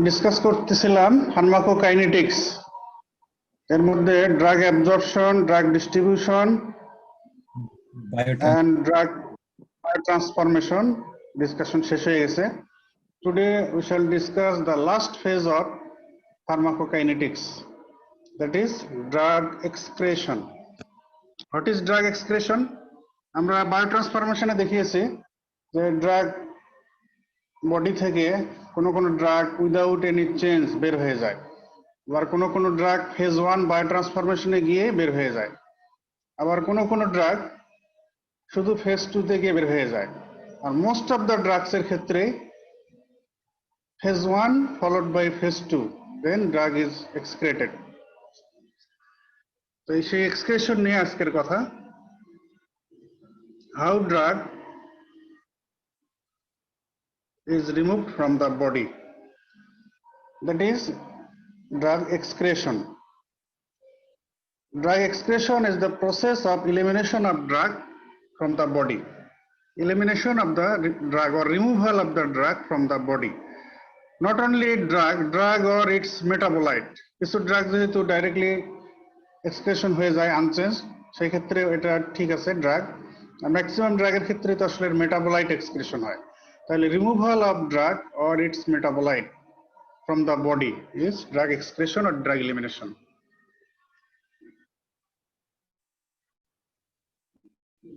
Discuss করতেছিলাম pharmacokinetics. এর মধ্যে drug absorption, drug distribution Biotrans and drug transformation discussion শেষ হয়ে গেছে। Today we shall discuss the last phase of pharmacokinetics, that is drug excretion. What is drug excretion? আমরা বায়োট্রান্সফরমেশনে দেখিয়েছি যে drug body থেকে কোনো ড্রাগ উইদাউট এনি চেঞ্জ বের হয়ে যায়, আবার কোনো ড্রাগ ফেজ 1 বায়োট্রান্সফরমেশনে গিয়ে বের হয়ে যায়, আবার কোনো ড্রাগ শুধু ফেজ 2 তে গিয়ে বের হয়ে যায়। আর মোস্ট অফ দ্য ড্রাগস এর ক্ষেত্রে phase 1 followed by phase 2, then drug is excreted. তো সেই এক্সক্রেশন নিয়ে আজকের কথা। How drug is removed from the body, that is drug excretion. Drug excretion is the process of elimination of drug from the body. Elimination of the drug or removal of the drug from the body. Not only drug or its metabolite. কিছু drug যেহেতু directly excretion হয়ে যায় unchange, সেই ক্ষেত্রে এটা ঠিক আছে drug. আর maximum ড্রাগের ক্ষেত্রে তো আসলে মেটাবোলাইট এক্সক্রেশন হয়। তাহলে removal of drug or its metabolite from the body is drug excretion or drug elimination.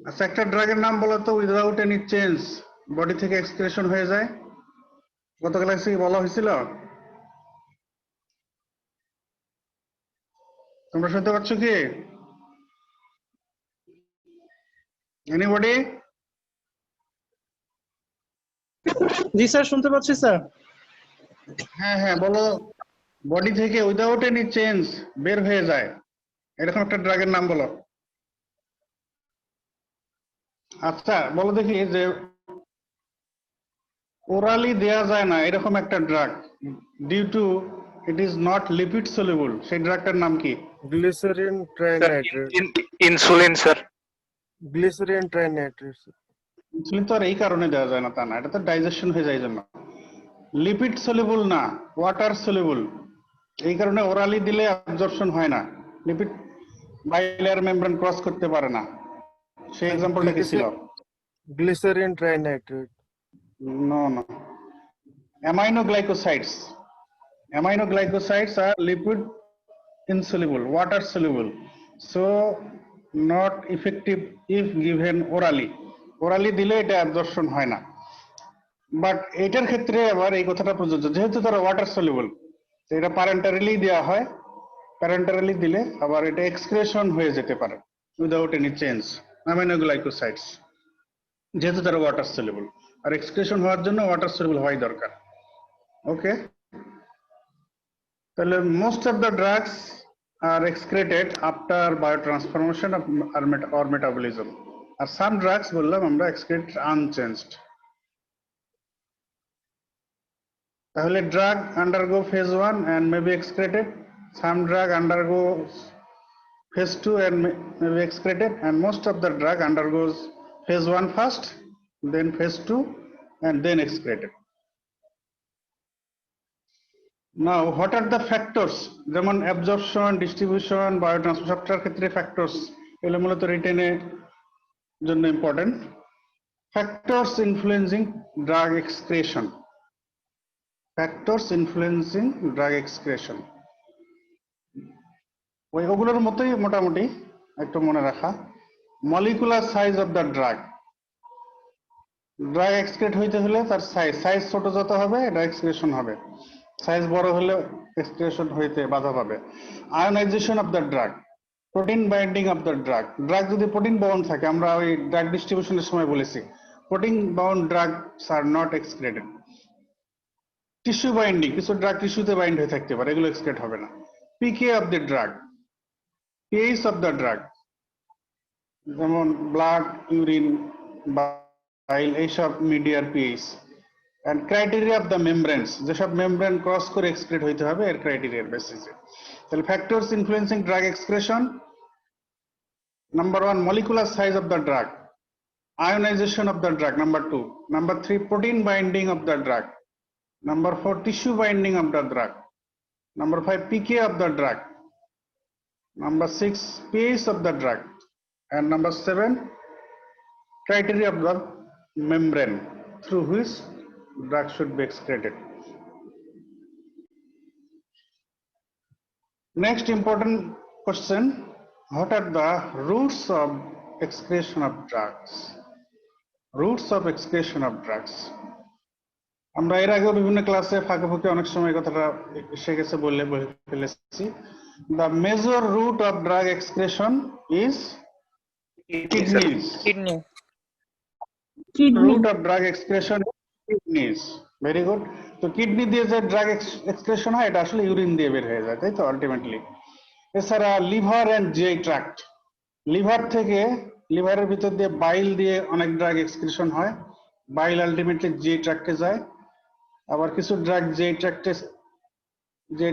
আচ্ছা, একটা ড্রাগের নাম বলো তো উইদাউট এনি চেঞ্জ বডি থেকে এক্সক্রেশন হয়ে যায়। গত ক্লাসে কি বলা হয়েছিল? তোমরা শুনতে পাচ্ছ কি? এনিবডি? জি স্যার, শুনতে পাচ্ছি স্যার। হ্যাঁ বলো, বডি থেকে উইদাউট এনি চেঞ্জ বের হয়ে যায় এরকম একটা ড্রাগের নাম বলো। আচ্ছা বলো দেখি, যে ওরালি দেয়া যায় না এরকম একটা drug, due to it is not lipid soluble, সেই ড্রাগটার নাম কি? Glycerin trinitrate. Insulin sir. Glycerin trinitrate. Insulin তো আর এই কারণে দেওয়া যায় না তা না, এটা তো ডাইজেশন হয়ে যায় জন্য। লিপিড সলিউবল না, ওয়াটার সলিউবল, এই কারণে ওরালি দিলে অ্যাবজর্পশন হয় না, লিপিড বাইলেয়ার মেমব্রেন ক্রস করতে পারে না। সেই এক্সাম্পলটা কি ছিল? Glycerine ট্রাইনাইট্রেট। No. Aminoglycosides. Aminoglycosides are lipid insoluble, water soluble, so not effective if given orally. Orally দিলে এটা অ্যাবজর্পশন হয় না। বাট এটার ক্ষেত্রে আবার এই কথাটা প্রযোজ্য, যেহেতু তারা ওয়াটার সলিউবল, এটা প্যারেন্টারিলি দেওয়া হয়। প্যারেন্টারিলি দিলে আবার এটা এক্সক্রেশন হয়ে যেতে পারে উইদাউট এনি চেঞ্জ। অ্যামিনোগ্লাইকোসাইডস যেহেতু তারা ওয়াটার সলিউবল, আর এক্সক্রেশন হওয়ার জন্য ওয়াটার সলিউবল হওয়াই দরকার। ওকে, তাহলে most of the drugs are excreted after biotransformation or metabolism, আর সাম ড্রাগস বললাম আমরা এক্সক্রেট আনচেঞ্জড। তাহলে drug undergo phase 1 and may be excreted, some drug undergo phase 2 and may be excreted, and most of the drug undergoes phase 1 first, then phase 2 and then excreted. Now what are the factors? যেমন absorption, distribution, biotransfer সবটার ক্ষেত্রে factors এগুলো মূলত রিটেনের জন্য important. Factors influencing drug excretion. Factors influencing drug excretion. ওগুলোর মতোই মোটামুটি একটু মনে রাখা। Molecular size of the drug. Drug excrete হইতে হলে তার সাইজ ছোট যত হবে এটা এক্সক্রেশন হবে, সাইজ বড় হলে এক্সক্রেশন হইতে বাধা পাবে। Ionisation of the drug, protein binding of the drug. Drug যদি প্রোটিন বাউন্ড থাকে, আমরা ওই ড্রাগ ডিস্ট্রিবিউশনের সময় বলেছি protein bound drugs are not excreted. Tissue binding, কিছু ড্রাগ টিস্যুতে বাইন্ড হয়ে থাকতে পারে, এগুলো এক্সক্রেট হবে না। PK of the drug, pH of the drug, যেমন ব্লাড, ইউরিন, বাইল, এইসব মিডিয়ার pH. And criteria of the membranes, যেসব মেমব্রেন ক্রস করে এক্সক্রেট হইতে হবে এর ক্রাইটেরিয়ার বেসিসে। তাহলে factors influencing drug excretion, number 1 molecular size of the drug, ionization of the drug, number 2, number 3 protein binding of the drug, Number 4, tissue binding of the drug. Number 5, pK of the drug. Number 6, pH of the drug. And number 7, criteria of the membrane through which drug should be excreted. Next important question, what are the routes of excretion of drugs? Routes of excretion of drugs. আমরা এর আগেও বিভিন্ন ক্লাসে ফাঁকে ফুঁকে অনেক সময় কথাটা এসে গেছে বলে ফেলেছি। The major route of drug excretion is kidneys. Route of drug excretion is kidneys. Very good. তো কিডনি দিয়ে যে ড্রাগ এক্সক্রেশন হয় এটা আসলে ইউরিন দিয়ে বের হয়ে যায়, তাই তো আলটিমেটলি। এছাড়া liver and GI tract, liver থেকে লিভারের ভিতর দিয়ে বাইল দিয়ে অনেক ড্রাগ এক্সক্রিশন হয়, বাইল আলটিমেটলি জিআই ট্র্যাক্টে যায়। আবার কিছু ড্রাগ জিআই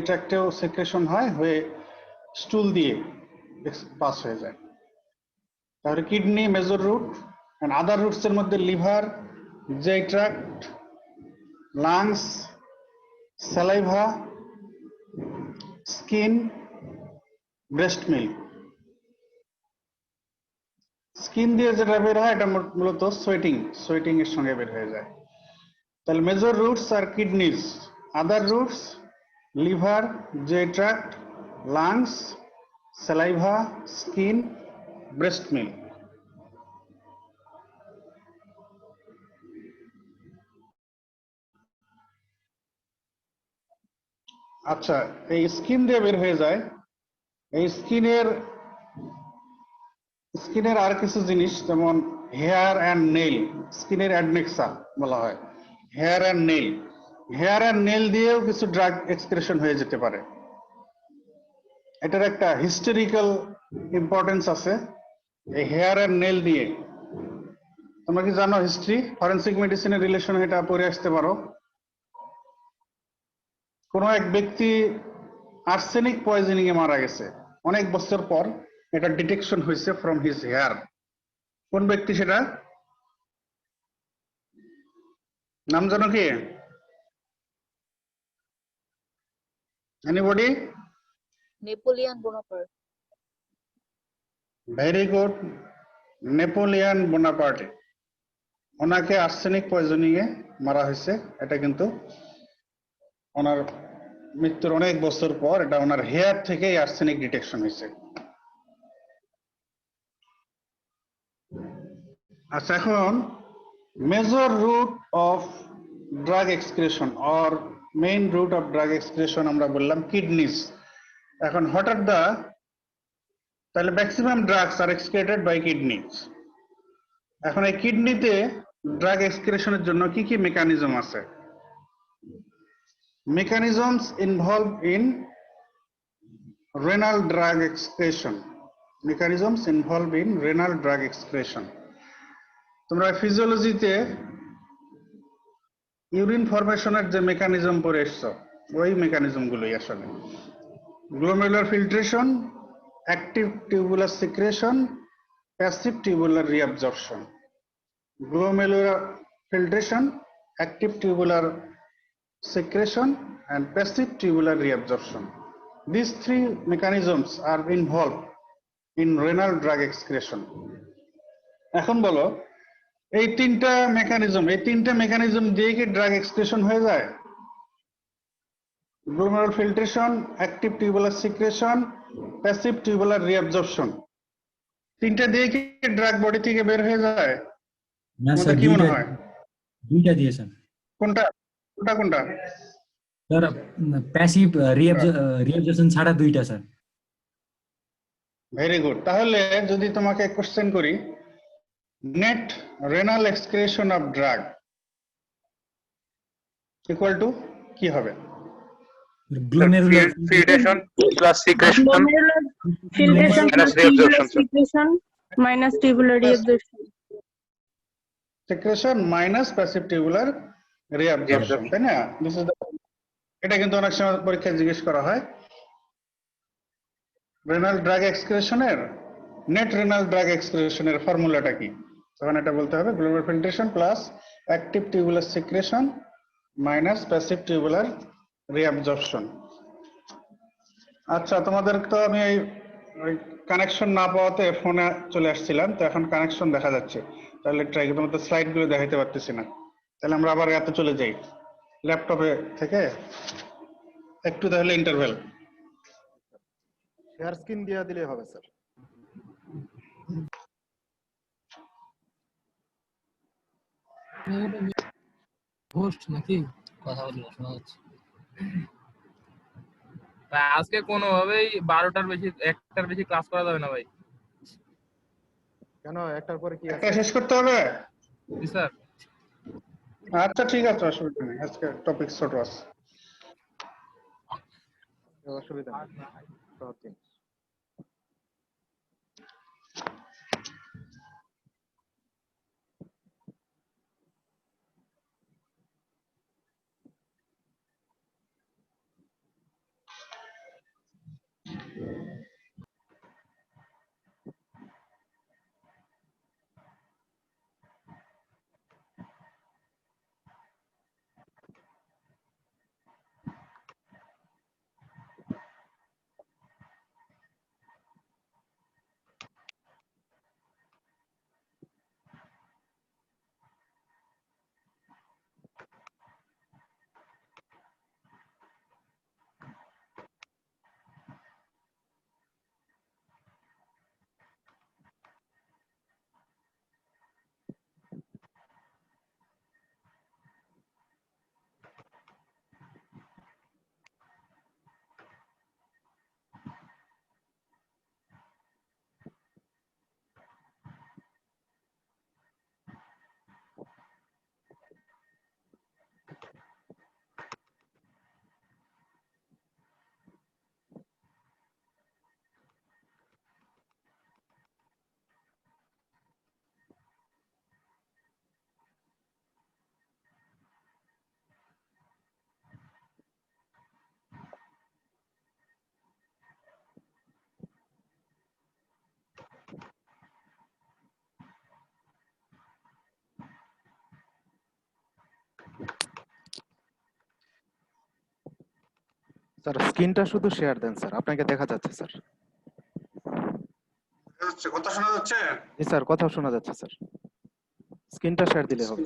ট্র্যাক্টেও সেক্রেশন হয়, হয়ে স্টুল দিয়ে পাস হয়ে যায়। তাহলে kidney major route, and other routes এর মধ্যে liver, GI tract, lungs, saliva, skin, breast milk. Skin দিয়ে যেটা বের হয় এটা মূলত সোয়েটিং এর সঙ্গে বের হয়ে যায়। তাহলে major routes are kidneys, other routes liver, GI tract, lungs, saliva, skin, breast milk. আচ্ছা, এই স্কিন দিয়ে বের হয়ে যায়। এই স্কিনের আর কিছু জিনিস যেমন হেয়ার অ্যান্ড নেইল, স্কিনের অ্যাডনেক্সা বলা হয়, হেয়ার অ্যান্ড নেইল দিয়েও কিছু ড্রাগ এক্সক্রেশন হয়ে যেতে পারে। এটার একটা হিস্টোরিক্যাল ইম্পর্টেন্স আছে। এই হেয়ার অ্যান্ড নেইল দিয়ে তোমরা কি জানো হিস্ট্রি, ফরেনসিক মেডিসিনের রিলেশন এটা পড়ে আসতে পারো। কোন এক ব্যক্তি আর্সেনিক পয়জনিং এ মারা গেছে, অনেক বছর পর এটা ডিটেকশন হয়েছে ফ্রম হিজ হেয়ার। কোন ব্যক্তি সেটা? নাম জানো কি? Anybody? Napoleon Bonaparte. Very good, Napoleon বোনাপার্টে। ওনাকে আর্সেনিক পয়জনিং এ মারা হয়েছে। এটা কিন্তু ওনার মৃত্যুর অনেক বছর পর এটা ওনার হেয়ার থেকেই আর্সেনিক ডিটেকশন হয়েছে। আচ্ছা, এখন major route of drug excretion or main route of drug excretion আমরা বললাম কিডনিজ। এখন হোয়াট আর দা, তাহলে maximum drugs are excreted by kidneys. এখন এই কিডনিতে ড্রাগ এক্সক্রেশনের জন্য কি কি মেকানিজম আছে? Mechanisms involved in renal drug excretion. Mechanisms involved in renal drug excretion. তোমরা ফিজিওলজিতে ইউরিন ফরমেশনের যে মেকানিজম পড়ে এসছো, ওই মেকানিজম গুলোই আসলে glomerular filtration, active tubular secretion, passive tubular reabsorption. Glomerular filtration, active tubular secretion and passive tubular reabsorption. These three mechanisms are involved in renal drug excretion. এখন বলো, এই তিনটা মেকানিজম দিয়ে কি ড্রাগ এক্সক্রেশন হয়ে যায়? Glomerular filtration, active tubular secretion, passive tubular reabsorption, তিনটা দিয়ে কি ড্রাগ বডি থেকে বের হয়ে যায়? না স্যার, কি মনে হয়? দুইটা দিয়েছেন। কোনটা? স্যার প্যাসিভ রিঅ্যাবজর্পশন ছাড়া দুইটা স্যার। Very good. তাহলে যদি তোমাকে কোশ্চেন করি, net renal excretion of drug equal to কি হবে? Glomerular filtration plus secretion Glomerular filtration plus tubular secretion minus tubular reabsorption. Secretion minus passive tubular reabsorption, তাই না? দিস ইজ এটা কিন্তু অনেক সময় পরীক্ষায় জিজ্ঞেস করা হয়। রেনাল ড্রাগ এক্সক্রিশনের, নেট রেনাল ড্রাগ এক্সক্রিশনের ফর্মুলাটা কি? তখন এটা বলতে হবে glomerular filtration plus active tubular secretion minus passive tubular reabsorption. আচ্ছা, তোমাদের তো আমি ওই কানেকশন না পাওয়াতে ফোনে চলে আসছিলাম, তো এখন কানেকশন দেখা যাচ্ছে, তাহলে ট্রাই তোমাদের স্লাইড গুলো দেখাইতে পারতেছি না, তাহলে আমরা আবার এত চলে যাই ল্যাপটপে থেকে একটু, তাহলে ইন্টারভেল। শেয়ার স্ক্রিন দিয়ে দিলে হবে স্যার। হোস্ট নাকি কথা বলবো শোনা যাচ্ছে। আজকে কোনোভাবেই 12টার বেশি 1টার বেশি ক্লাস করা যাবে না ভাই। কেন, একটার পরে কি একটা আছে? শেষ করতে হবে? জি স্যার। আচ্ছা ঠিক আছে, অসুবিধা নেই, আজকে টপিক ছোট আছে। অসুবিধা নেই, সহজ জিনিস। স্যার স্ক্রিনটা শুধু শেয়ার দেন স্যার, আপনাকে দেখা যাচ্ছে স্যার। কথা শোনা যাচ্ছে? জি স্যার, কথা শোনা যাচ্ছে স্যার, স্ক্রিনটা শেয়ার দিলে হবে।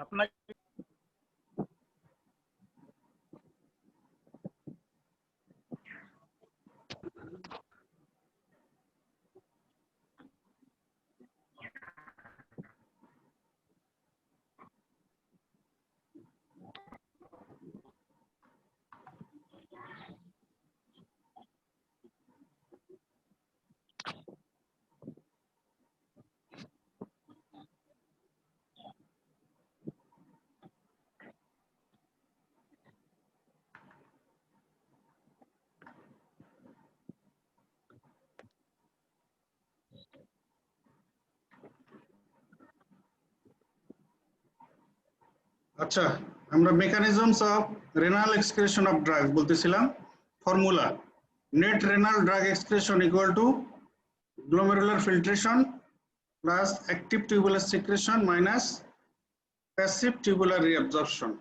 আপনাকে আচ্ছা, আমরা mechanisms of renal excretion of drugs বলতেছিলাম। Formula net renal drug excretion equal to glomerular filtration plus active tubular secretion minus passive tubular reabsorption.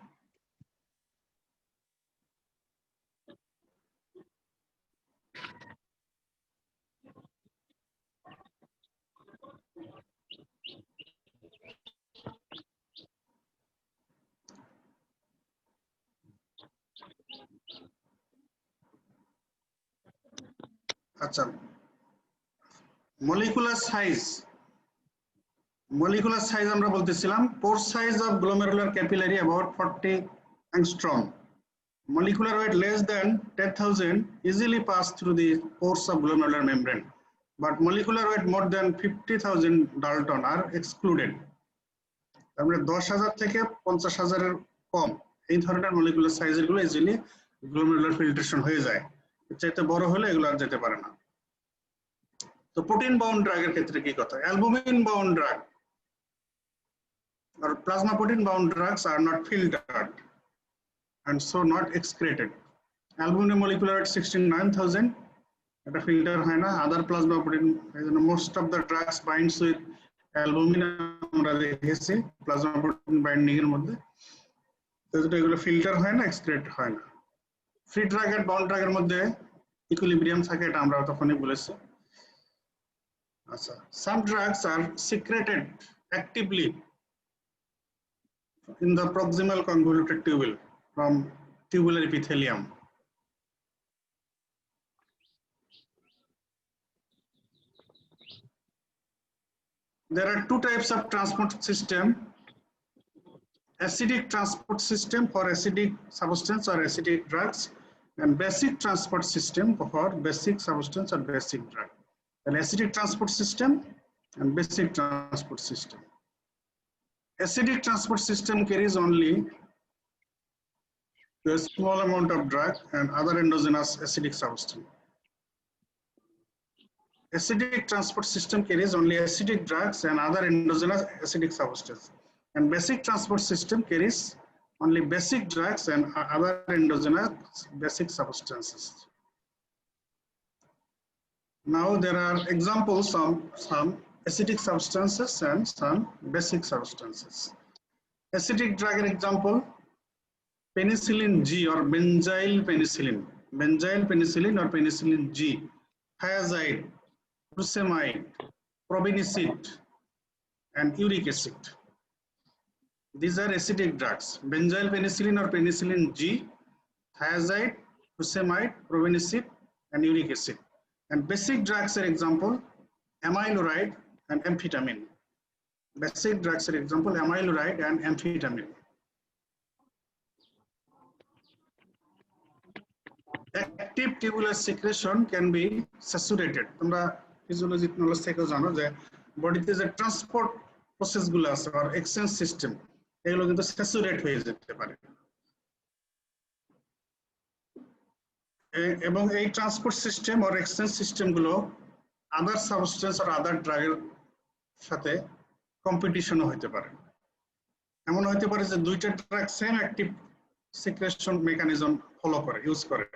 আচ্ছা, মলিকুলার সাইজ আমরা বলতেছিলাম pore size of glomerular capillary about 40 angstrom, molecular weight less than 10,000 easily pass through the pores of glomerular membrane, but molecular weight more than 50,000 Dalton are excluded. আমরা 10,000 থেকে 50,000 এর কম এই ধরনের molecular সাইজের গুলো ইজিলি গ্লোমেরুলার ফিল্ট্রেশন হয়ে যায়, এর চাইতে বড় হলে এগুলো আর যেতে পারে না। তো প্রোটিন বাউন্ড ড্রাগের ক্ষেত্রে কি কথা? Albumin bound drug or plasma protein bound drugs are not filtered and so not excreted. Albumin molecular at 69,000 এটা ফিল্টার হয় না। Other plasma protein, most of the drugs binds with albumin, আমরা দেখেছি plasma protein binding এর মধ্যে, তো এগুলো filter হয় না, এক্সক্রেট হয় না। ফ্রি ড্রাগ আর বাউন্ড ড্রাগের মধ্যে ইকুইলিব্রিয়াম থাকে, এটা আমরা তখনই বলেছি। আচ্ছা, some drugs are secreted actively in the proximal convoluted tubule from tubular epithelium. There are two types of transport system: acidic transport system for acidic substance or acidic drugs, and basic transport system for basic substance or basic drug. An acidic transport system and basic transport system. Acidic transport system carries only a small amount of drug and other endogenous acidic substance. Acidic transport system carries only acidic drugs and other endogenous acidic substance. And basic transport system carries only basic drugs and other endogenous basic substances. Now there are examples of some acidic substances and some basic substances. Acidic drug example: penicillin G or benzyl penicillin or penicillin G, thiazide, furosemide, probenecid, and uric acid. These are acidic drugs: benzyl penicillin or penicillin G, thiazide, furosemide, probenecid, and uric acid. And basic drugs are example: amyloride and amphetamine. Basic drugs are example: amyloride and amphetamine. Active tubular secretion can be saturated. তোমরা physiology knowledge থেকে জানো যে বডিতে যে transport process গুলো আছে আর exchange system, এগুলো কিন্তু স্যাচুরেট হয়ে যেতে পারে, এবং এই ট্রান্সপোর্ট সিস্টেম আর এক্সচেঞ্জ সিস্টেম গুলো আদার সাবস্টেন্স আর আদার ড্রাগের সাথে কম্পিটিশনও হতে পারে। এমন হতে পারে যে দুইটা drug same active secretion mechanism follow করে, ইউজ করে,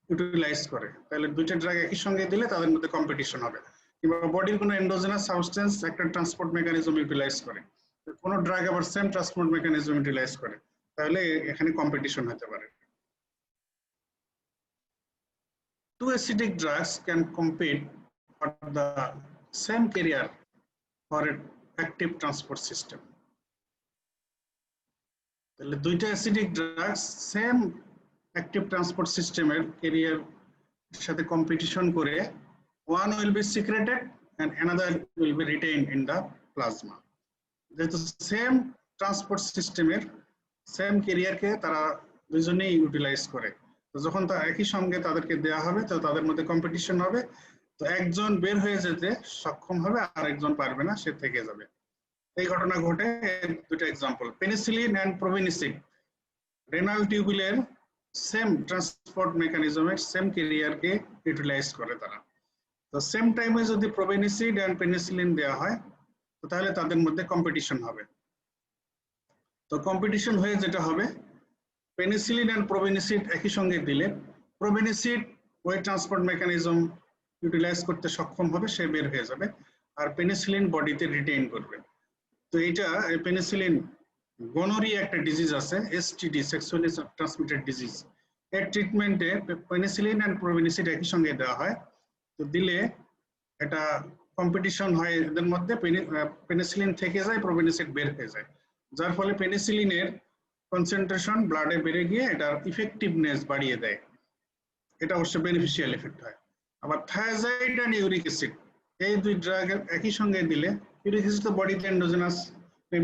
ইউটিলাইজ করে, তাহলে দুইটা ড্রাগ একই সঙ্গে দিলে তাদের মধ্যে কম্পিটিশন হবে। কিংবা বডির কোনো এন্ডোজেনাস সাবস্টেন্স একটা ট্রান্সপোর্ট মেকানিজম ইউটিলাইজ করে, কোনো ড্রাগ আবার সেম ট্রান্সপোর্ট মেকানিজম ইউটিলাইজ করে, তাহলে এখানে কম্পিটিশন হতে পারে। Two acidic drugs can compete for the same carrier for an active transport system. তাহলে দুইটা acidic drugs same active transport সিস্টেমের ক্যারিয়ার সাথে কম্পিটিশন করে, one will be secreted and another will be retained in the plasma. যেহেতু same transport সিস্টেমের same ক্যারিয়ারকে তারা দুজনেই utilise করে, তো যখন তা একই সঙ্গে তাদেরকে দেওয়া হবে তো তাদের মধ্যে কম্পিটিশন হবে, তো একজন বের হয়ে যেতে সক্ষম হবে আর একজন পারবে না, সে থেকে যাবে। এই ঘটনা ঘটে। দুটো example: penicillin and probenecid renal টিউবুলের সেম ট্রান্সপোর্ট মেকানিজমের সেম ক্যারিয়ারকে ইউটিলাইজ করে তারা, তো সেম টাইমে যদি প্রোবেনিসিড এন্ড পেনিসিলিন দেওয়া হয় তো তাহলে তাদের মধ্যে কম্পিটিশন হবে। তো কম্পিটিশন হয়ে যেটা হবে, পেনিসিলিন এন্ড প্রোবেনিসিড একই সঙ্গে দিলে প্রোবেনিসিড ওয়েট ট্রান্সপোর্ট মেকানিজম ইউটিলাইজ করতে সক্ষম হবে, সে বের হয়ে যাবে, আর পেনিসিলিন বডিতে রিটেইন করবে। তো এইটা পেনিসিলিন গনোরিয়া একটা ডিজিজ আছে, এসটিডি, সেক্সুয়ালি ট্রান্সমিটেড ডিজিজ, এর ট্রিটমেন্টে পেনিসিলিন এন্ড প্রোবেনিসিড একই সঙ্গে দেওয়া হয়। তো দিলে এটা কম্পিটিশন হয় এদের মধ্যে, পেনিসিলিন থেকে যায়, প্রোবেনিসিড বের হয়ে যায়, যার ফলে পেনিসিলিনের কনসেন্ট্রেশন ব্লাডে বেড়ে গিয়ে এটার ইফেক্টিভনেস বাড়িয়ে দেয়, এটা অবশ্য বেনিফিশিয়াল এফেক্ট হয়। আবার থায়াজাইড এন্ড ইউরিক অ্যাসিড এই দুই ড্রাগ একই সঙ্গে দিলে, ইউরিক অ্যাসিড তো বডিতে এন্ডোজেনাস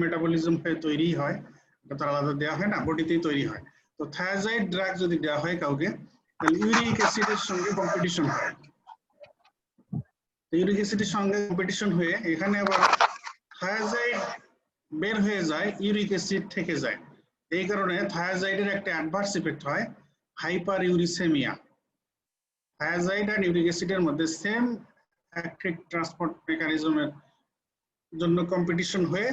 মেটাবলিজম হয়ে তৈরি হয়, এটা তো আলাদা দেওয়া হয় না, বডিতেই তৈরি হয়। তো থায়াজাইড ড্রাগ যদি দেওয়া হয় কাউকে, তাহলে ইউরিক অ্যাসিডের সঙ্গে কম্পিটিশন হয়, ইউরিক অ্যাসিডের সঙ্গে কম্পিটিশন হয়ে এখানে আবার থায়াজাইড বের হয়ে যায়, ইউরিক অ্যাসিড থেকে যায়। এই কারণে থায়াজাইডের একটা অ্যাডভার্স ইফেক্ট হয়, হাইপার ইউরিসেমিয়া। থায়াজাইড আর ইউরিক অ্যাসিডের মধ্যে সেম অ্যাক্টিভ ট্রান্সপোর্ট মেকানিজমের জন্য কম্পিটিশন হয়ে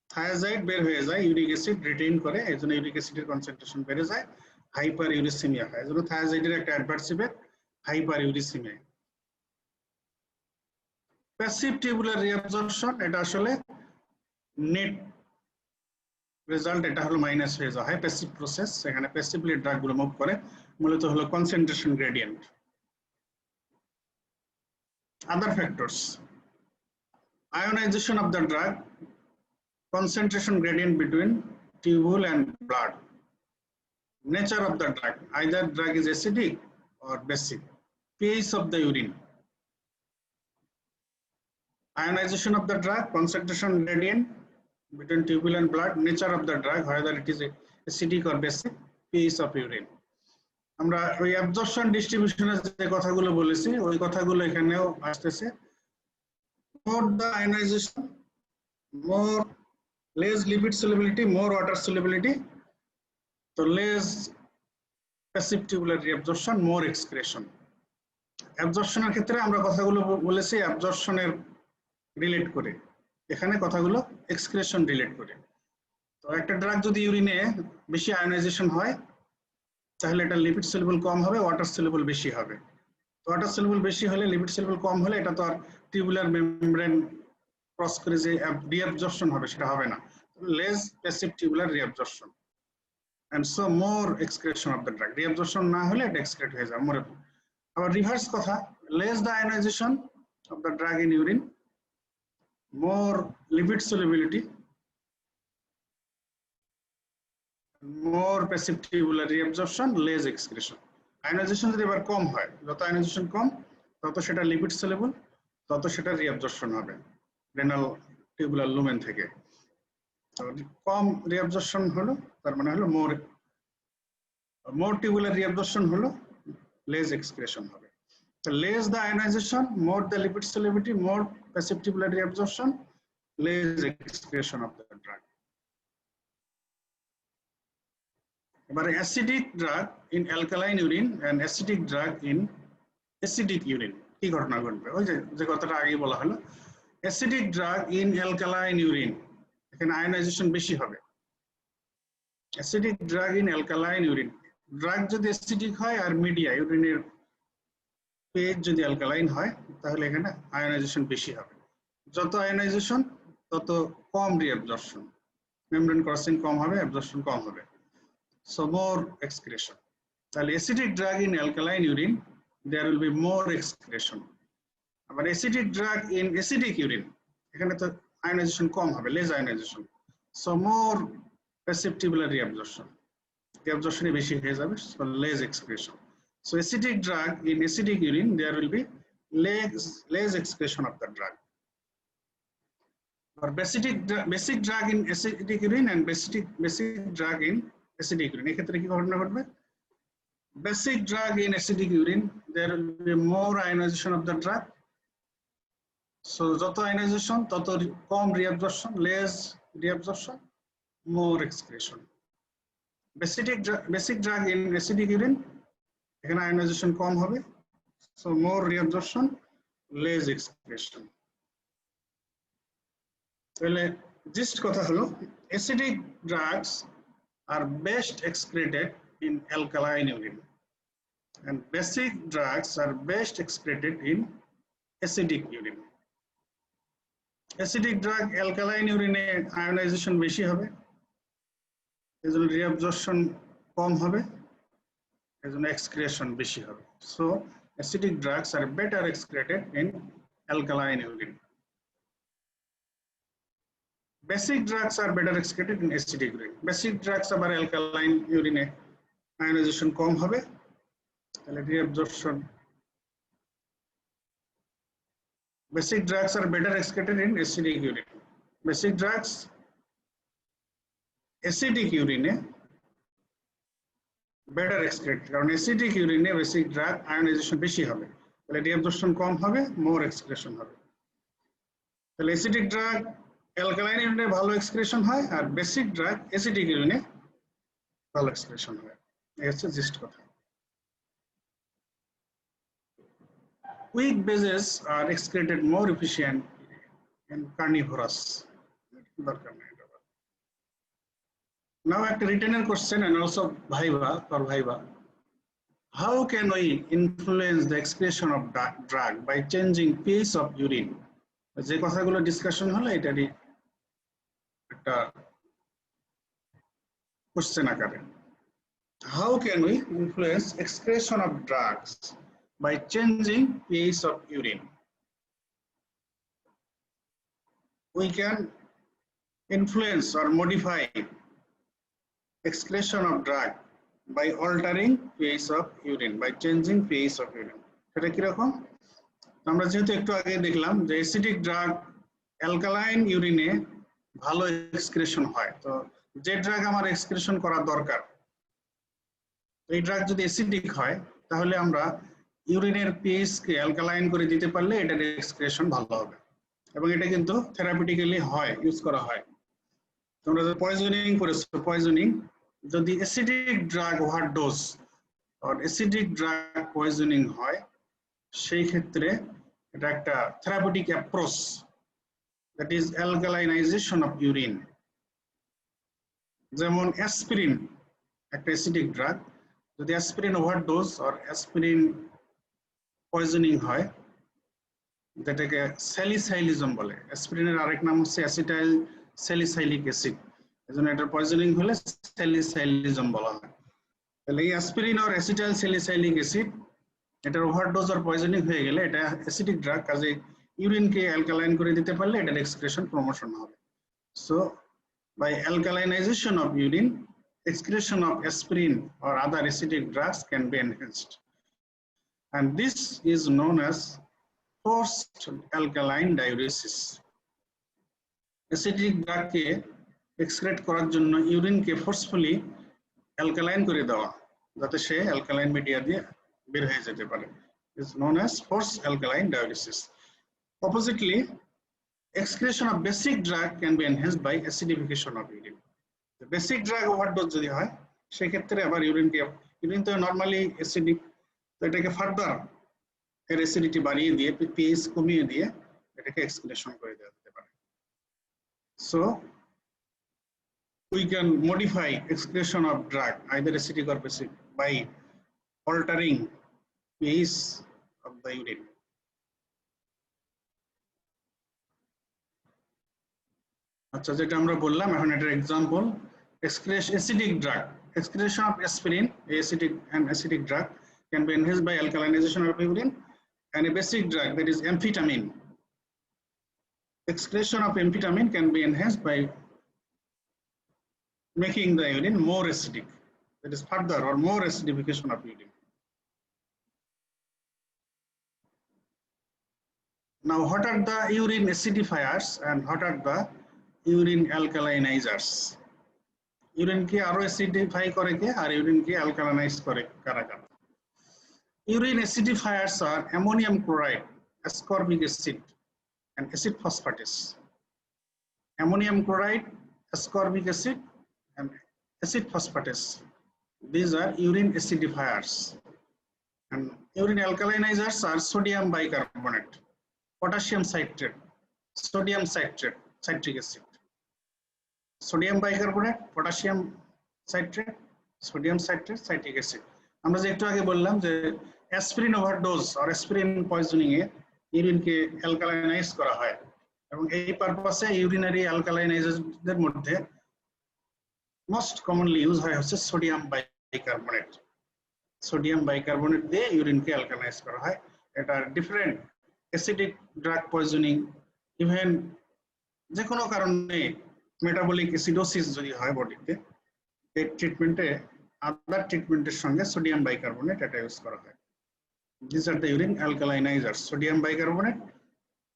থায়াজাইড বের হয়ে যায়, ইউরিক অ্যাসিড রিটেইন করে, এই জন্য ইউরিক অ্যাসিডের কনসেন্ট্রেশন বেড়ে যায়, হাইপার ইউরিসেমিয়া হয়। এই জন্য থায়াজাইডের একটা adverse effect hyper uricemia. Passive tubular reabsorption, এটা আসলে নেট রেজাল্ট, এটা হলো মাইনাস হয়ে যাওয়া হয়, প্যাসিভ প্রসেস, এখানে প্যাসিভলি ড্রাগ গুলো মুভ করে, মূলত হলো concentration gradient. Other factors, ionization of the drug, concentration gradient between tubule and blood, nature of the drug, either drug is acidic or basic, pH of the urine, ionization of the drug, concentration gradient between tubule and blood, nature of the drug, whether it is acidic or basic, pH of urine. আমরা ওই absorption ডিস্ট্রিবিউশনের যে কথাগুলো বলেছি ওই কথাগুলো এখানেও আসতেছে। More the ionization, more less lipid solubility, more water solubility, so less passive tubular reabsorption, more excretion. অ্যাবজর্পশনের ক্ষেত্রে আমরা কথাগুলো বলেছি অ্যাবজর্পশনের রিলেট করে, এখানে কথাগুলো এক্সক্রেশন রিলেট করে। তো একটা ড্রাগ যদি ইউরিনে বেশি আয়োনাইজেশন হয় তাহলে এটা লিপিড সলিউবল কম হবে, ওয়াটার সলিউবল বেশি হবে। ওয়াটার সলিউবল বেশি হলে, লিপিড সলিউবল কম হলে এটা তো আর টিউবুলার মেমব্রেন ক্রস করে যে রিঅ্যাবজর্পশন হবে সেটা হবে না, less passive tubular reabsorption, and so more excretion of the drug. Reabsorption না হলে এটা এক্সক্রেট হয়ে যাবে, মোর। আবার রিভার্স কথা, less the ionization of the drug in urine, more lipid solubility, more passive tubular reabsorption, less excretion. Ionization যদি এবার কম হয়, যত আয়োনাইজেশন কম তত সেটা লিপিড সলিউবল, তত সেটা রিঅ্যাবজর্পশন হবে রেনাল টিউবুলার লুমেন থেকে। কম রিঅ্যাবজর্পশন হলো তার মানে হলো মোর টিউবুলার রিঅ্যাবজর্পশন হলো লেস এক্সক্রেশন হবে। So less the ionization, more the lipid solubility, more passive tubular reabsorption, less excretion of the drug. But acidic drug in alkaline urine and acidic drug in acidic urine, কি ঘটনা ঘটবে? ওই যে কথাটা আগে বলা হলো, acidic drug in alkaline urine, এখানে আয়োনাইজেশন বেশি হবে। acidic drug in alkaline urine, drug যদি অ্যাসিডিক হয় আর মিডিয়া ইউরিনের pH যদি অ্যালকালাইন হয় তাহলে এখানে আয়োনাইজেশন বেশি হবে। যত আয়োনাইজেশন তত কম রিঅ্যাবজর্পশন, মেমব্রেন ক্রসিং কম হবে, অ্যাবজর্পশন কম হবে, so more excretion. তাহলে acidic drug in alkaline urine there will be more excretion. আবার acidic drug in acidic urine, এখানে তো আয়োনাইজেশন কম হবে, less ionization, so more passive tubular reabsorption, reabsorption বেশি হয়ে যাবে, so less excretion. So acidic drug in acidic urine there will be less excretion of the drug. Or basic drug in acidic urine and basic drug in acidic urine, এক্ষেত্রে কি ঘটনা ঘটবে? Basic drug in acidic urine there will be more ionization of the drug, so যত ionization তত কম reabsorption, less reabsorption, more excretion. Basic drug in acidic urine, এখানে ionisation কম হবে, so more reabsorption, less excretion. তাহলে Gist কথা হলো acidic drugs are best excreted in alkaline urine and basic drugs are best excreted in acidic urine. Acidic drug alkaline urine ionization বেশি হবে, এজন্য reabsorption কম হবে, এজন্য excretion বেশি হবে. So acidic drugs are better excreted in alkaline urine. Basic drugs are better excreted in acidic urine. Basic drugs আবার alkaline urine ionization কম হবে, তাহলে reabsorption. Basic drugs are better excreted in acidic urine. Basic drugs acidic urine better excreted, কারণ acidic urine basic drug ionization বেশি হবে, তাহলে reabsorption কম হবে, more excretion হবে. তাহলে acidic drug alkaline urine ভালো excretion হয় আর basic drug acidic urine ভালো excretion হয়. এই হচ্ছে gist কথা. Weak bases are excreted more efficiently in carnivorous. Now at written question and also viva for viva. How can we influence the excretion of drug by changing pH of urine? যে কথাগুলো discussion হলো এটারই একটা question আকারে. How can we influence excretion of drugs by changing pH of urine? We can influence or modify excretion of drug by altering pH of urine, by changing pH of urine. সেটা কিরকম? আমরা যেহেতু একটু আগে দেখলাম যে acidic drug alkaline ইউরিনে ভালো excretion হয়, তো যে ড্রাগ আমার এক্সক্রিশন করা দরকার এই ড্রাগ যদি অ্যাসিডিক হয় তাহলে আমরা ইউরিনের পিএইচ কে অ্যালকালাইন করে দিতে পারলে এটার এক্সক্রিশন ভালো হবে, এবং এটা কিন্তু থেরাপিউটিক্যালি হয়, ইউজ করা হয়. তোমরা যে পয়জনিং করেছো, পয়জনিং যদি অ্যাসিডিক ড্রাগ ওভারডোজ আর অ্যাসিডিক ড্রাগ পয়জনিং হয় সেই ক্ষেত্রে এটা একটা therapeutic approach, that is alkalinisation of urine. যেমন অ্যাসপিরিন একটা অ্যাসিডিক ড্রাগ, যদি অ্যাসপিরিন ওভারডোজ আর অ্যাসপিরিন পয়জনিং হয় যেটাকে স্যালিসাইলিজম বলে, অ্যাসপিরিনের আরেক নাম হচ্ছে অ্যাসিটাইল স্যালিসাইলিক অ্যাসিড, এজন্য এটার পয়জনিং হলে স্যালিসাইলিজম বলা হয়. তাহলে এই অ্যাসপিরিন আর অ্যাসিটাইল স্যালিসাইলিক অ্যাসিড এটার ওভারডোজ আর পয়জনিং হয়ে গেলে এটা অ্যাসিডিক ড্রাগ, কাজে ইউরিনকে অ্যালকালাইন করে দিতে পারলে এটার এক্সক্রিশন প্রমোশন হবে. So by alkalinisation of urine, excretion of aspirin or other acidic drugs can be enhanced, and this is known as forced alkaline diuresis. Acidic drug ke excrete korar jonno urine ke forcefully alkaline kore dewa jate she alkaline media diye ber hoye jete pare, is known as forced alkaline diuresis. Oppositely, excretion of basic drug can be enhanced by acidification of urine. Basic drug overdose যদি হয় সেই ক্ষেত্রে আবার urine তো normally acidic, তো এটাকে further এর acidity বাড়িয়ে দিয়ে পিএইচ কমিয়ে দিয়ে এটাকে এক্সক্রিশন করে দেওয়া যেতে পারে. So we can modify excretion of drug either acidic or basic by altering pH of the urine. আচ্ছা, যেটা আমরা বললাম এখন এটার example, acidic drug, excretion of aspirin, an acidic drug can be enhanced by alkalinization of urine, and a basic drug, that is amphetamine, excretion of amphetamine can be enhanced by making the urine more acidic, that is further or more acidification of urine. Now what are the urine acidifiers and what are the urine alkalinizers? Urine কে আরো acidify করে কে আর urine কে অ্যালকালাইনাইজ করে কারা কারা? Urine acidifiers আর ammonium chloride, ascorbic acid and acid phosphatase. Ammonium chloride, ascorbic acid and acid phosphatase, these are urine acidifiers. And urine alkalinizers are sodium bicarbonate, potassium citrate, sodium citrate, citric acid. Sodium bicarbonate, potassium citrate, sodium citrate, citric acid. আমরা যে একটু আগে বললাম যে aspirin overdose আর aspirin poisoning এ ইউরিনকে অ্যালকালাইনাইজ করা হয় এবং এই পারপাসে ইউরিনারি অ্যালকালাইনাইজারদের মধ্যে মোস্ট কমনলি ইউজ হয় হচ্ছে সোডিয়াম বাইকার্বনেট। সোডিয়াম বাইকার্বনেট দিয়ে ইউরিনকে অ্যালকালাইজ করা হয়। এটা different acidic drug poisoning, even যে কোনো কারণে মেটাবলিক অ্যাসিডোসিস যদি হয় বডিতে, এই ট্রিটমেন্টে আদার ট্রিটমেন্টের সঙ্গে সোডিয়াম বাইকার্বনেট এটা ইউজ করা হয়। These are the urine alkalinizers: sodium bicarbonate,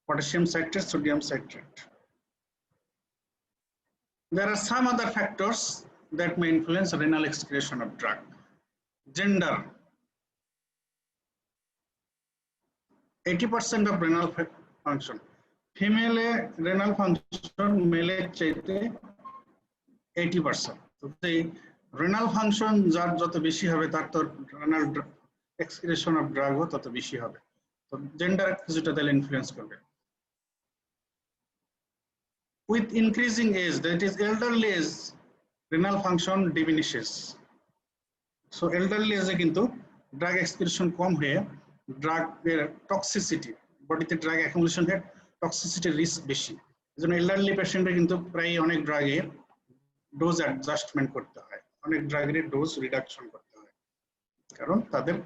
potassium citrate, sodium citrate. There are some other factors that may influence renal excretion of drug. Gender. 80% of renal function. Female renal function male চাইতে 80%. তো এই renal function যার যত বেশি হবে তার তো renal excretion of drug তত বেশি হবে। তো জেন্ডার কিছুটা তাহলে ইনফ্লুয়েন্স করবে। With increasing age, that is elderly age, renal function diminishes. So elderly age এ কিন্তু ড্রাগ এক্সক্রিশন কম হয়ে ড্রাগ এর টক্সিসিটি, বডিতে ড্রাগ অ্যাকুমুলেশন এর টক্সিসিটির রিস্ক বেশি। এজন্য এল্ডারলি পেশেন্টে কিন্তু প্রায় অনেক ড্রাগের ডোজ অ্যাডজাস্টমেন্ট করতে হয়, অনেক ড্রাগের ডোজ রিডাকশন করতে হয়, কারণ তাদের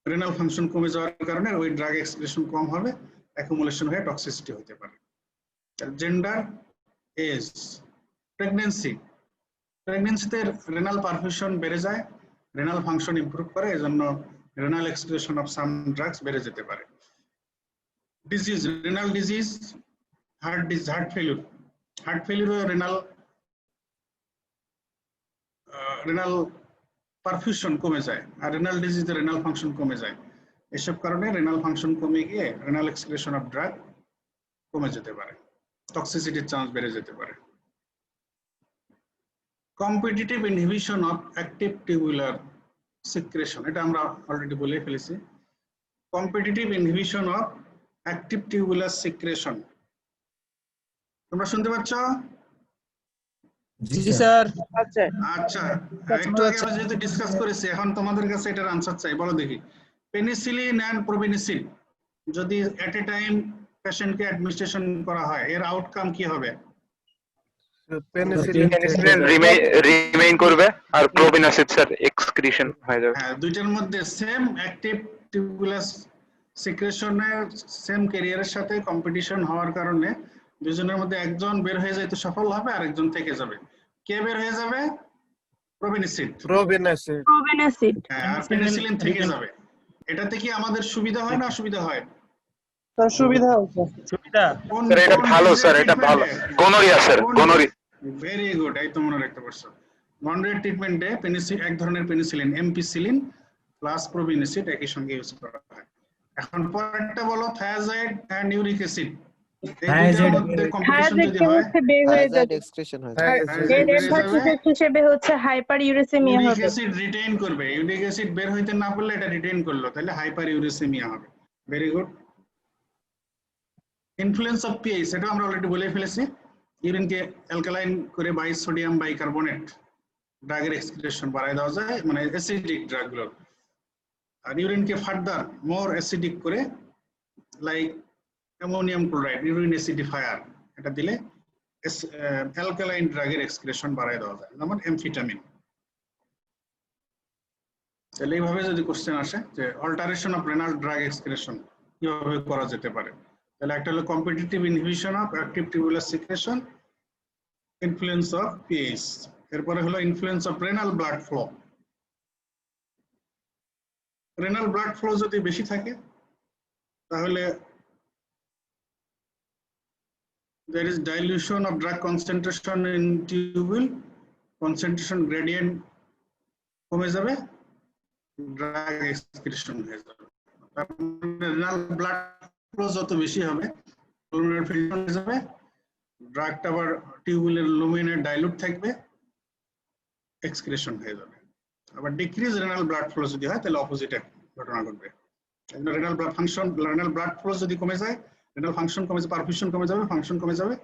রেনাল ফাংশন কমে যাওয়ার কারণে ওই ড্রাগ এক্সক্রিশন কম হবে, অ্যাকুমুলেশন হয়ে টক্সিসিটি হতে পারে। Gender, age, pregnancy. প্রেগন্যান্সিতে রেনাল পারফিউশন বেড়ে যায়, রেনাল ফাংশন ইমপ্রুভ করে, এজন্য renal excretion of some drugs বেড়ে যেতে পারে। Disease, renal disease, heart failure. Heart failure renal perfusion কমে যায়, আর রেনাল ডিজিজে রেনাল ফাংশন কমে যায়। এসব কারণে রেনাল ফাংশন কমে গিয়ে রেনাল এক্সক্রিশন অফ ড্রাগ কমে যেতে পারে, টক্সিসিটির চান্স বেড়ে যেতে পারে। Competitive inhibition of active tubular secretion, এটা আমরা অলরেডি বলে ফেলেছি। Competitive inhibition of active tubular secretion, তোমরা শুনতে পাচ্ছ? জি স্যার। আচ্ছা আচ্ছা, একটু আগে আমরা যেহেতু ডিসকাস করেছি, এখন তোমাদের কাছে এটার আনসার চাই। বলো দেখি, পেনিসিলিন এন্ড প্রোবেনিসিন যদি এট এ টাইম পেশেন্টকে অ্যাডমিনিস্ট্রেশন করা হয়, এর আউটকাম কি হবে? পেনিসিলিন পেনিসিলিন রিমেইন করবে আর প্রোবিনাসিড স্যার এক্সক্রিশন হয়ে যাবে। হ্যাঁ, দুইটার মধ্যে সেম অ্যাক্টিভ টিউবুলার সিক্রেশনের সেম ক্যারিয়ারের সাথে কম্পিটিশন হওয়ার কারণে দুজনের মধ্যে একজন বের হয়ে যেতে সফল হবে আর একজন থেকে যাবে। কে বের হয়ে যাবে? প্রোবেনিসিড। প্রোবেনাসিড। হ্যাঁ, আর পেনিসিলিন থেকে যাবে। এটাতে কি আমাদের সুবিধা হয় না অসুবিধা হয়? স্যার সুবিধা হচ্ছে। সুবিধা। স্যার এটা ভালো, স্যার এটা ভালো। Gonorrhoea sir, gonorrhoea. Very good, এই তো মনে রাখতে পারছো। গনোরিয়া ট্রিটমেন্টে পেনিসিলিন, এক ধরনের পেনিসিলিন এমপিসিলিন প্লাস প্রোবেনিসিড একই সঙ্গে ইউজ করা হয়। এখন পরেরটা বলো, থায়াজাইড এন্ড ইউরিক অ্যাসিড। এই দুটোর মধ্যে কম্পিটিশন যদি হয়, বের হয়ে যাবে, এক্সক্রিশন হয়। এর রেফারেন্স হিসেবে হচ্ছে হাইপার ইউরেসেমিয়া ইউরিক হবে। অ্যাসিড রিটেইন করবে, ইউরিক অ্যাসিড বের হইতে না পারলে এটা রিটেইন করলো, তাহলে হাইপার ইউরেসেমিয়া হবে। Very good. Influence of pH, এটা আমরা অলরেডি বলে ফেলেছি। ইউরিনকে অ্যালকালাইন করে বাই সোডিয়াম বাইকার্বনেট ড্রাগের এক্সক্রিশন বাড়ায় দেওয়া যায়, মানে অ্যাসিডিক ড্রাগগুলো। আর ইউরিনকে ফার্দার মোর অ্যাসিডিক করে, লাইক অ্যামোনিয়াম ক্লোরাইড, ইউরিন অ্যাসিডিফায়ার, এটা দিলে অ্যালকালাইন ড্রাগের এক্সক্রিশন বাড়ায় দেওয়া যায়, যেমন অ্যামফিটামিন। তাহলে এইভাবে যদি কোশ্চেন আসে যে alteration of renal drug excretion কিভাবে করা যেতে পারে, তাহলে একটা হলো competitive inhibition of active tubular secretion, influence of pH, এরপরে হলো influence of renal blood flow. Renal blood flow যদি বেশি থাকে তাহলে there is dilution of drug concentration in tubule, concentration gradient কমে যাবে, ড্রাগ এক্সক্রিশন হয়ে যাবে। রেনাল ব্লাড ফ্লো যত বেশি হবে, পলমোনারি ফিল্টার হয়ে যাবে, ড্রাগটা আবার টিউবুলের লুমিনে ডাইলুট থাকবে, এক্সক্রিশন হয়ে যাবে। আবার ডিক্রিজ রেনাল ব্লাড ফ্লো যদি হয় তাহলে অপোজিট ঘটনা ঘটবে। রেনাল ব্লাড ফ্লো যদি কমে যায়, রেনাল ফাংশন কমে যাবে, পারফিউশন কমে যাবে, ফাংশন কমে যাবে,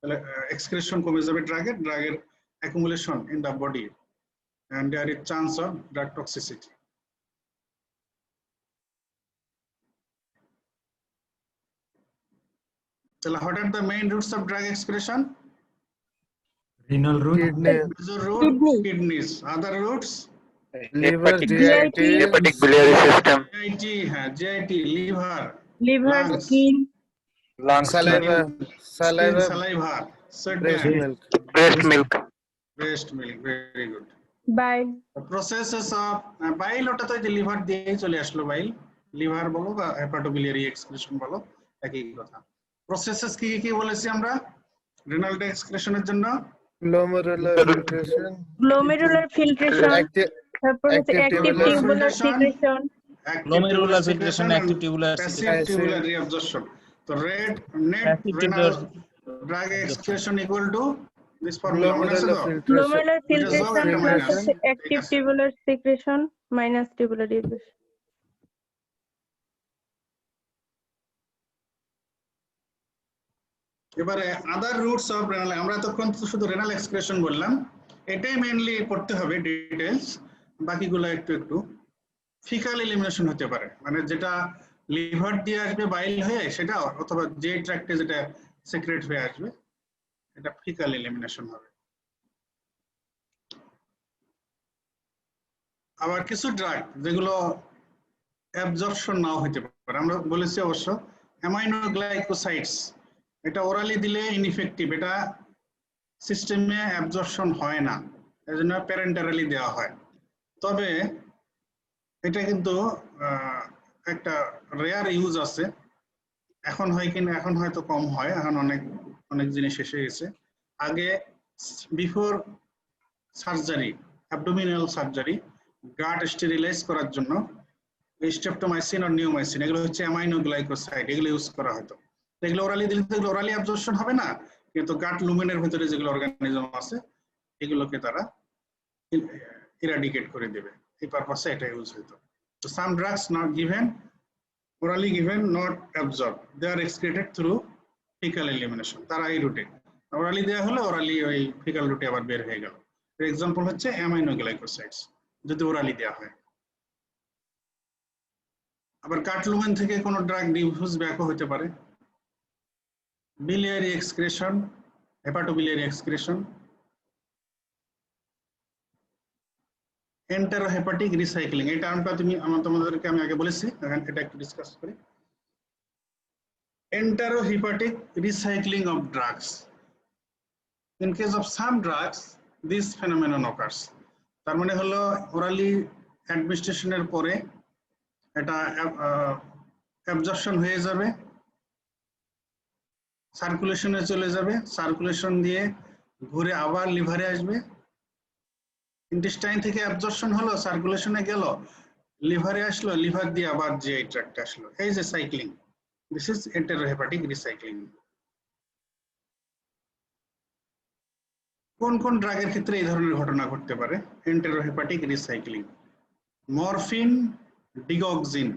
তাহলে এক্সক্রিশন কমে যাবে ড্রাগের accumulation in the body and there is chance of drug toxicity. So what are the main routes of drug excretion? Renal route, Kidney, Major route, Kidney. kidneys. Other routes, liver, Hepatic GIT, hepatic biliary system, GIT, liver, liver, lungs, skin, lungs, saliva, skin, saliva, saliva, sweat breast gland, milk. breast milk, breast milk. Very good. bile, The processes of bile ওটা তো liver দিয়ে চলে আসলো বাইল liver বলো বা hepatobiliary excretion বলো একই কথা প্রসেসেস কি কি বলেছি আমরা রেনাল এক্সক্রিশনের জন্য Glomerular filtration, glomerular filtration, তারপর হচ্ছে active active tubular tubular secretion, Glomerular filtration, active tubular passive secretion. tubular reabsorption. So net Passive renal tubular drug excretion equal to this formula মনে আছে glomerular তো glomerular filtration, filtration একটা plus minus। হচ্ছে active tubular secretion minus tubular reabsorption. এবারে আদার roots of renal আমরা তখন শুধু renal excretion বললাম এটাই মেইনলি পড়তে হবে ডিটেইলস বাকিগুলো একটু একটু ফিকাল এলিমিনেশন হতে পারে মানে যেটা লিভার দিয়ে আসবে বাইল হয়ে সেটা অথবা যে ট্র্যাক্টে যেটা সিক্রেট হয়ে আসবে এটা ফিকাল এলিমিনেশন হবে আবার কিছু ড্রাগ যেগুলো অ্যাবজর্পশন নাও হতে পারে আমরা বলেছি অবশ্য অ্যামাইনোগ্লাইকোসাইডস এটা ওরালি দিলে ইনইফেক্টিভ এটা সিস্টেমে অ্যাবজর্পশন হয় না এজন্য প্যারেন্টারালি দেওয়া হয় তবে এটা কিন্তু একটা রেয়ার ইউজ আছে এখন হয় কিনা এখন হয়তো কম হয় এখন অনেক জিনিস এসে গেছে আগে বিফোর সার্জারি অ্যাবডোমিনাল সার্জারি গাট স্টেরিলাইজ করার জন্য স্ট্রেপ্টোমাইসিন আর নিওমাইসিন এগুলো হচ্ছে অ্যামাইনোগ্লাইকোসাইড এগুলো ইউজ করা হতো এগুলো ওরালি দিলে তো ওরালি অ্যাবজর্পশন হবে না কিন্তু গাট লুমেনের ভিতরে যেগুলো অর্গানিজম আছে এগুলোকে তারা ইরাডিকেট করে দেবে এই পারপাসে এটা ইউজ হতো তো some drugs not given orally given not absorbed they are excreted through fecal elimination তারা এই রুটে orally দেয়া হলে orally ওই fecal রুটে আবার বের হয়ে গেল ফর एग्जांपल হচ্ছে অ্যামাইনোগ্লাইকোসাইডস যদি orally দেয়া হয় আবার গাট লুমেন থেকে কোনো ড্রাগ ডিফিউজ ব্যাকও হতে পারে biliary excretion hepatobiliary excretion enterohepatic recycling এই টার্মটা তোমাদেরকে আমি আগে বলেছি এখন এটা একটু ডিসকাস করি enterohepatic recycling of drugs in case of some drugs this phenomenon occurs তার মানে হলো orally administrationের পরে এটা অ্যাবজর্পশন হয়ে যাবে সার্কুলেশনে চলে যাবে সার্কুলেশন দিয়ে ঘুরে আবার লিভারে আসবে ইন্টেস্টাইন থেকে অ্যাবজর্পশন হলো সার্কুলেশনে গেল লিভারে আসলো লিভার দিয়ে আবার জিআই ট্র্যাক্টে আসলো এই যে সাইক্লিং দিস ইজ এন্টেরোহেপাটিক রিসাইক্লিং কোন কোন ড্রাগের ক্ষেত্রে এই ধরনের ঘটনা ঘটতে পারে এন্টেরোহেপাটিক রিসাইক্লিং মরফিন ডিগক্সিন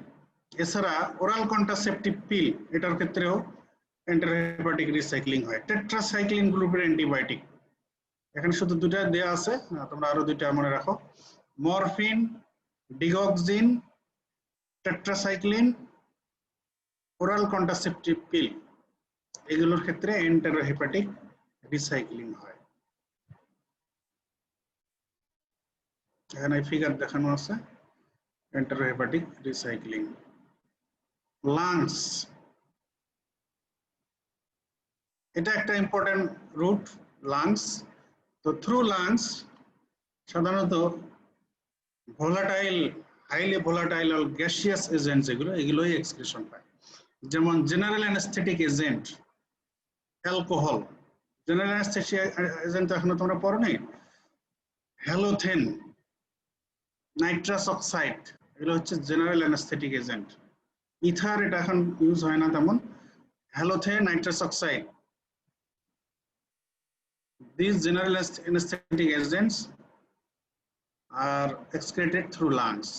এছাড়া ওরাল কন্ট্রাসেপটিভ পিল এটার ক্ষেত্রেও এন্টেরোহেপাটিক রিসাইক্লিং হয় টেট্রাসাইক্লিন গ্রুপের অ্যান্টিবায়োটিক এখানে শুধু দুটো দেয়া আছে তোমরা আরো দুটো মনে রাখো morphine digoxin tetracycline oral contraceptive pill এগুলোর ক্ষেত্রে এন্টেরোহেপাটিক রিসাইক্লিং হয় এখানে ফিগার দেখানো আছে এন্টেরোহেপাটিক রিসাইক্লিং লাংস এটা একটা ইম্পর্টেন্ট রুট লাংস তো থ্রু লাংস সাধারণত ভোলাটাইল হাইলি ভোলাটাইল আর গ্যাসিয়াস এজেন্ট এগুলোই এক্সক্রিশন পায় যেমন general anaesthetic agent alcohol general anaesthetic agent এখনো তোমরা পড়োনি হ্যালোথেন নাইট্রাস অক্সাইড এগুলো হচ্ছে জেনারেল অ্যানেস্থেটিক এজেন্ট ইথার এটা এখন ইউজ হয় না তেমন halothane nitrous oxide these general anesthetic agents are excreted through lungs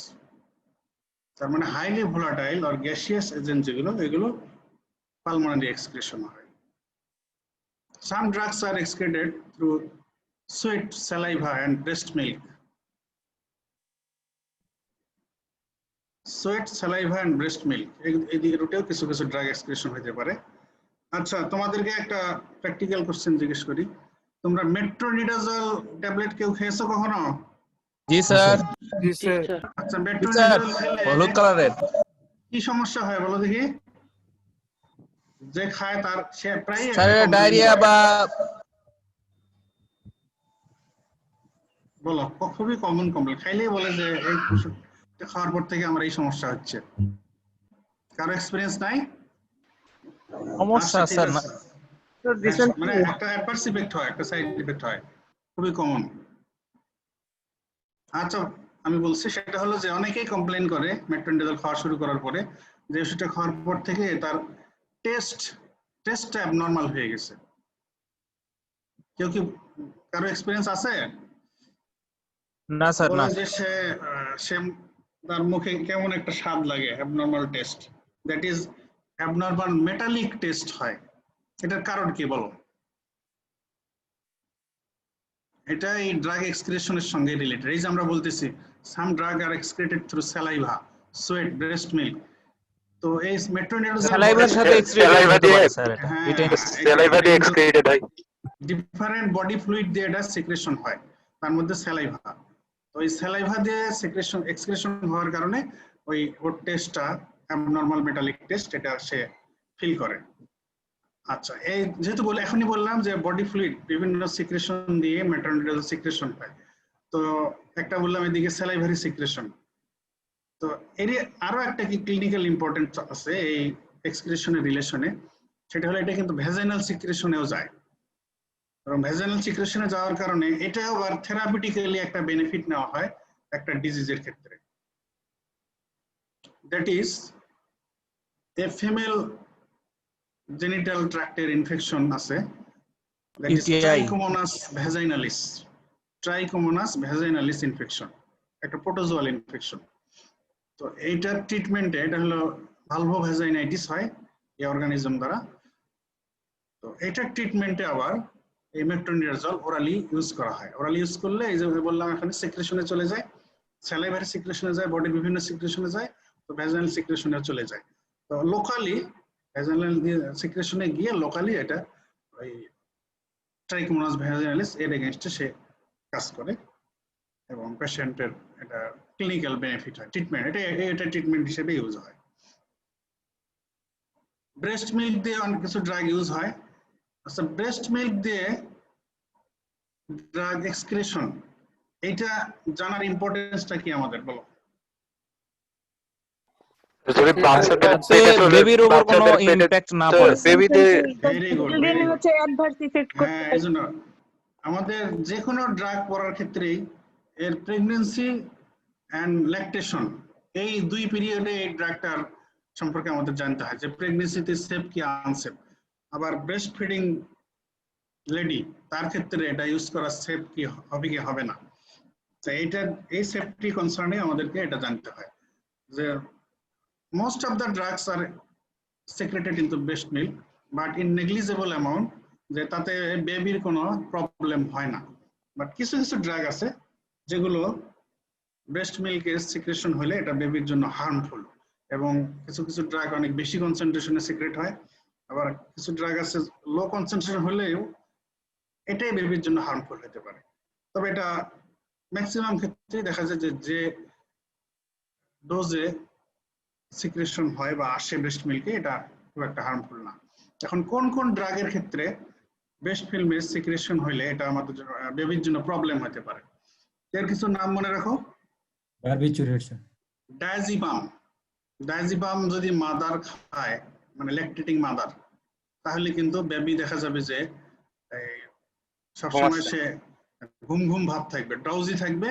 তার মানে highly volatile or gaseous agents যেগুলো এগুলো পালমোনারি এক্সক্রিশন হয় Some drugs are excreted through sweat, saliva, and breast milk. Sweat, saliva, and breast milk. এই রুটেও কিছু কিছু drug excretion হতে পারে। আচ্ছা, তোমাদেরকে একটা প্র্যাকটিক্যাল কোশ্চেন জিজ্ঞেস করি। তোমরা মেট্রোনিডাজল ট্যাবলেট কেউ খেয়েছো কখনো? জি স্যার। জি স্যার। আচ্ছা, স্যার মেট্রোনিডাজল খেলে হলুদ কালারের কি সমস্যা হয় বলো দেখি? যে খায় তার সে প্রায় স্যার ডায়রিয়া বা বলো, খুবই কমন কমপ্লেন, খাইলেই বলে যে এই ওষুধটা খাওয়ার পর থেকে আমার এই সমস্যা হচ্ছে। কারো এক্সপেরিয়েন্স নাই? সমস্যা আচ্ছা, ঠিক স্যার না। আছে। মানে একটা অ্যাডভার্স ইফেক্ট হয়, একটা সাইড ইফেক্ট হয়, খুবই কমন। আচ্ছা, আমি বলছি সেটা হলো যে অনেকেই কমপ্লেইন করে মেট্রোনিডাজল খাওয়া শুরু করার পরে যে ওষুধটা খাওয়ার পর থেকে তার টেস্টটা অ্যাবনর্মাল হয়ে গেছে। কেউ কি কারো এক্সপেরিয়েন্স আছে? না স্যার না। বলে যে সে তার মুখে কেমন একটা স্বাদ লাগে, abnormal test, that is abnormal metallic test হয়। এটার কারণ কি বলো? এটা এই ড্রাগ এক্সক্রিশনের সঙ্গে রিলেটেড। এই যে আমরা বলতেছি some drug are excreted through saliva, sweat, breast milk. তো এই মেট্রোনিডাজল স্যালাইভার সাথে এক্সক্রিটেড হতে পারে স্যার এটা। এটা স্যালাইভা দিয়ে এক্সক্রিটেড হয়। ডিফারেন্ট বডি ফ্লুইড দিয়ে এটা সিক্রেশন হয়, তার মধ্যে স্যালাইভা। তো এই স্যালাইভা দিয়ে এক্সক্রিশন হওয়ার কারণে ওর টেস্টটা অ্যাবনর্মাল মেটালিক টেস্ট এটা সে ফিল করে। আচ্ছা, এই যেহেতু এখনই বললাম যে বডি ফ্লুইড বিভিন্ন সিক্রেশন দিয়ে মেট্রোনিডাজল সিক্রেশন হয়, তো একটা বললাম এদিকে স্যালাইভারি সিক্রেশন। তো এর আরো একটা কি ক্লিনিক্যাল ইম্পর্টেন্স আছে এই এক্সক্রিশনের রিলেশনে, সেটা হলো এটা কিন্তু ভ্যাজাইনাল সিক্রেশনেও যায়। এবং ভ্যাজাইনাল সিক্রেশনে যাওয়ার কারণে এটাও আবার থেরাপিউটিক্যালি একটা বেনিফিট নেওয়া হয় একটা ডিজিজের ক্ষেত্রে। That is a female genital ট্র্যাক্টের ইনফেকশন আছে, that is trichomonas vaginalis. Trichomonas vaginalis infection একটা প্রোটোজোয়াল ইনফেকশন। তো এইটার ট্রিটমেন্টে এটা হলো ভালভোভ্যাজাইনাইটিস হয় এই অর্গানিজম দ্বারা। তো এটার ট্রিটমেন্টে আবার এই মেট্রোনিডাজল ওরালি ইউজ করা হয়। ওরালি ইউজ করলে এই যে বললাম এখানে সিক্রেশনে চলে যায়, স্যালাইভারি সিক্রেশনে যায়, বডির বিভিন্ন সিক্রেশনে যায়, তো ভ্যাজাইনাল সিক্রেশনে চলে যায়। তো লোকালি ভ্যাজাইনাল সিক্রেশনে গিয়ে লোকালি এটা ওই ট্রাইকোমোনাস ভ্যাজাইনালিস এর এগেইনস্টে সে কাজ করে এবং পেশেন্টের এটা ক্লিনিক্যাল বেনিফিট হয়। ট্রিটমেন্ট এটা ট্রিটমেন্ট হিসেবে ইউজ হয়। ব্রেস্ট মিল্ক দিয়ে অনেক কিছু ড্রাগ ইউজ হয়। আচ্ছা, ব্রেস্ট মিল্ক দিয়ে ড্রাগ এক্সক্রিশন এটা জানার ইম্পর্টেন্সটা কি আমাদের বলো? যদি বাচ্চাদের পেটে চলে, বেবির উপর কোনো বাচ্চাদের পেটে ইমপ্যাক্ট না পড়ে। বেবিতে ভেরি গুড। চিলড্রেন হচ্ছে অ্যাডভার্স ইফেক্ট করতে হ্যাঁ, পারে। এইজন্য আমাদের যে কোনো ড্রাগ পড়ার ক্ষেত্রেই এর প্রেগন্যান্সি এন্ড ল্যাকটেশন এই দুই পিরিয়ডে এই ড্রাগটার সম্পর্কে আমাদের জানতে হয় যে প্রেগন্যান্সিতে সেফ কি আনসেফ। আবার ব্রেস্ট ফিডিং লেডি তার ক্ষেত্রে এটা ইউজ করা সেফ কি হবে কি হবে না। তো এই সেফটি কনসার্নে আমাদেরকে এটা জানতে হয় যে most of the drugs are secreted into breast milk but in negligible amount, যে তাতে বেবির কোনো প্রবলেম হয় না। বাট কিছু কিছু ড্রাগ আছে যেগুলো ব্রেস্ট মিল্কে সিক্রেশন হলে এটা বেবির জন্য হার্মফুল, এবং কিছু কিছু ড্রাগ অনেক বেশি কনসেন্ট্রেশনে সিক্রেট হয়, আবার কিছু ড্রাগ আছে লো কনসেন্ট্রেশন হলেও এটাই বেবির জন্য হার্মফুল হতে পারে। তবে এটা ম্যাক্সিমাম ক্ষেত্রে দেখা যায় যে ডোজে সিক্রেশন হয় বা আসে ব্রেস্ট মিল্কে এটা খুব একটা হার্মফুল না। এখন কোন কোন ড্রাগের ক্ষেত্রে ব্রেস্ট ফিল্মের সিক্রেশন হইলে এটা আমাদের বেবির জন্য প্রবলেম হতে পারে, এর কিছু নাম মনে রাখো। Barbiturate sir. ডায়াজিপাম যদি মাদার খায়, মানে ল্যাকটেটিং মাদার, তাহলে কিন্তু বেবি দেখা যাবে যে সবসময় সে ঘুম ঘুম ভাব থাকবে, ড্রাউজি থাকবে,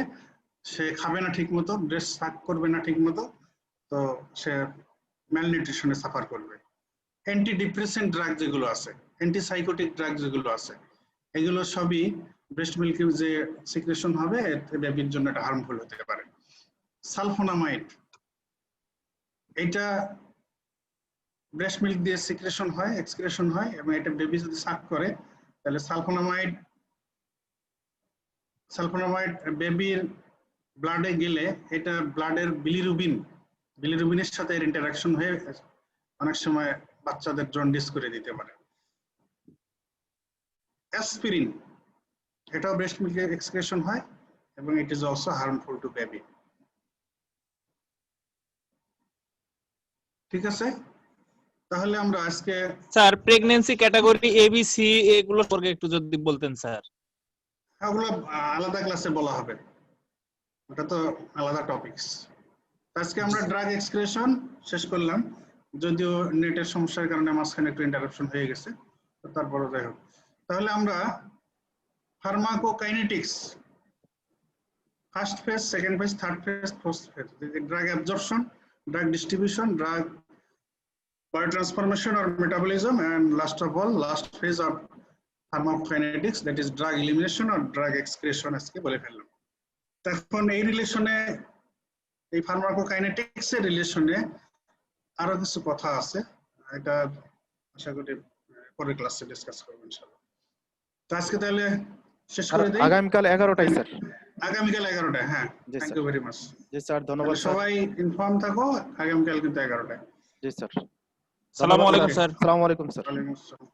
সে খাবে না ঠিক মতো, ব্রেস্ট সাক করবে না ঠিক মতো, তো সে ম্যালনিউট্রিশনে সাফার করবে। অ্যান্টি ডিপ্রেসেন্ট ড্রাগ যেগুলো আছে, অ্যান্টিসাইকোটিক ড্রাগ যেগুলো আছে, এগুলো সবই ব্রেস্ট মিল্কে যে সিক্রেশন হবে বেবির জন্য এটা হার্মফুল হতে পারে। সালফোনামাইড এটা ব্রেস্ট মিল্ক দিয়ে সিক্রেশন হয়, এক্সক্রেশন হয়, এবং এটা বেবি যদি সাক করে তাহলে সালফোনামাইড বেবির ব্লাডে গেলে এটা ব্লাডের বিলিরুবিনের সাথে এর ইন্টারাকশন হয়ে অনেক সময় বাচ্চাদের জন্ডিস করে দিতে পারে। অ্যাসপিরিন, এটাও ব্রেস্ট মিল্কে এক্সক্রিশন হয় এবং it is also harmful to baby. ঠিক আছে, তাহলে আমরা আজকে sir pregnancy category A B C এগুলো সম্পর্কে একটু যদি বলতেন স্যার। ওগুলো আলাদা ক্লাসে বলা হবে, ওটা তো আলাদা টপিকস। আজকে আমরা ড্রাগ এক্সক্রিশন শেষ করলাম, যদিও নেটের সমস্যার কারণে মাঝখানে একটু ইন্টারাপশন হয়ে গেছে, তারপরে যাই হোক। তাহলে আমরা pharmacokinetics first phase, second phase, third phase, fourth phase, drug absorption, drug distribution, drug biotransformation or metabolism, and last of all, last phase of pharmacokinetics, that is drug elimination or drug excretion আজকে বলে ফেললাম। এখন এই রিলেশনে, এই pharmacokinetics এর রিলেশনে আরো কিছু কথা আছে, এটা আশা করি পরের ক্লাসে ডিসকাস করব ইনশাআল্লাহ। তো আজকে তাহলে শেষ করে দেই। আগামীকাল 11টায় স্যার। আগামীকাল 11টায়, হ্যাঁ, জি thank sir. You very much. জি স্যার, ধন্যবাদ স্যার। সবাই ইনফর্ম থাকো, আগামীকাল কিন্তু 11টায়। জি স্যার। আসসালামু আলাইকুম স্যার। আসসালামু আলাইকুম স্যার। ওয়ালাইকুম আসসালাম।